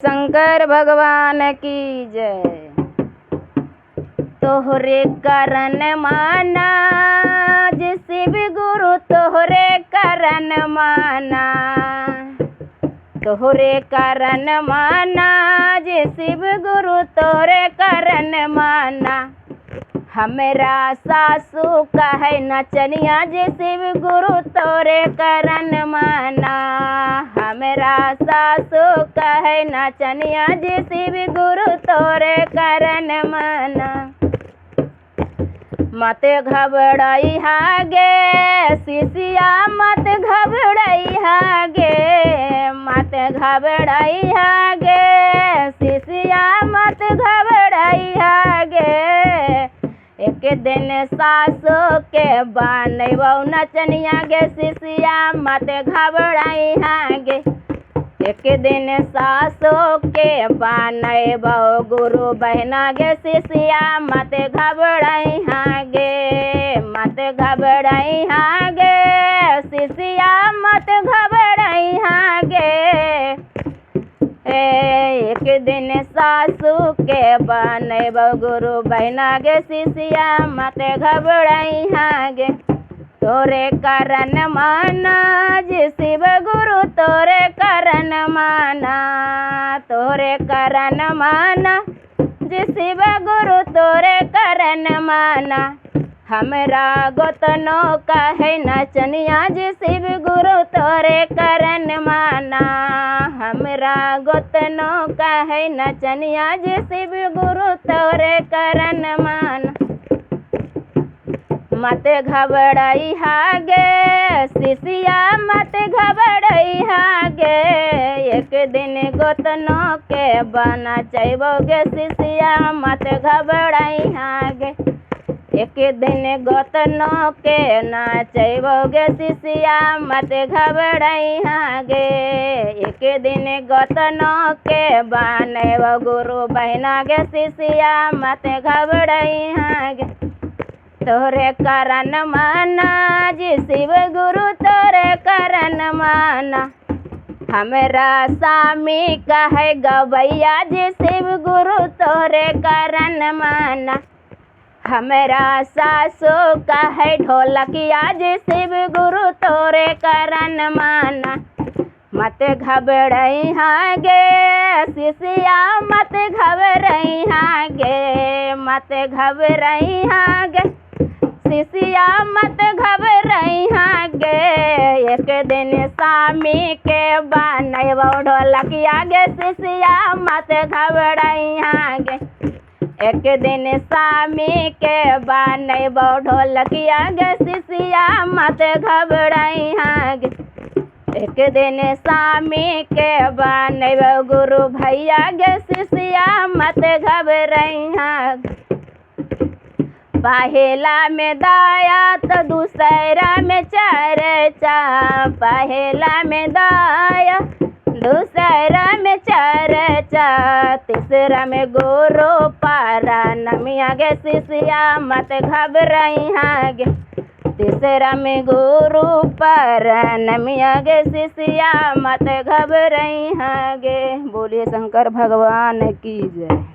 शंकर भगवान की जय। तोहरे करन माना जे शिव गुरु, तोहरे करन माना, तोहरे करन माना जे शिव गुरु, तोहरे करन माना। हमरा सासू कहे नचनिया जे शिव गुरु, तोरे करन माना। हमरा सासू कहे नचनिया जे शिव गुरु, तोरे करन माना। मत घबराई हागे शिष्या, मत घबराई हागे, मत घबराई हागे शिष्या, मत घबराई हागे। एक दिन सासू के बनबो नचनिया गे शिष्या, मत घबराई हागे। एक दिन सासू के बनबो गुरु बहना गे शिष्या, मत घबराई हागे, मत घबराई हागे शिष्या, मत घबराई हागे। एक दिन सासू के बनबो गुरु बहना गे शिष्या, मत घबराई हागे। तोरे करन माना जे शिव गुरु, तोरे करन माना, तोरे करन माना जे शिव गुरु, तोरे करन माना। हमरा गोतनो कहे नचनिया जे शिव गुरु, तोरे करन माना। हमरा गोतनो कहे नचनिया जे शिव गुरु, तोरे करन माना। मत घबराई हागे शिष्या, मत घबराई हागे। एक दिन गोतनो के बना चाहबोगे शिष्या, मत घबराई हागे। एक दिन गोतनो के नाचबोगे शिष्या, मत घबराई हागे। एक दिन गोतनो के बनबो गुरु बहना गे शिष्या, मत घबराई हागे। तोरे करन माना जे शिव गुरु, तोरे करन माना। हमरा स्वामी कहे गवैया जे शिव गुरु, तोरे करन माना। हमरा सासू कहे ढोलकिया जे शिव गुरु, तोरे करन माना। मत घबराई हागे शिष्या, मत घबराई हागे, मत घबराई हागे शिष्या, मत घबराई हागे। एक दिन स्वामी के बनबो ढोलकिया गे शिष्या, मत घबराई हागे। एक दिन स्वामी के बनबो ढोलकिया गे शिष्या, मत घबराई हागे। एक दिन स्वामी के बनबो गुरु भैया गे शिष्या, मत घबराई हागे। पहला में दाया तो दूसरा में चर्चा, पहला में दाया दूसरा में चर्चा, तीसरा में गुरु पारा नमिया गे शिष्या, मत घबराई हागे। तीसरा में गुरु पारा नमिया गे शिष्या, मत घबराई हागे। बोलिए शंकर भगवान की जय।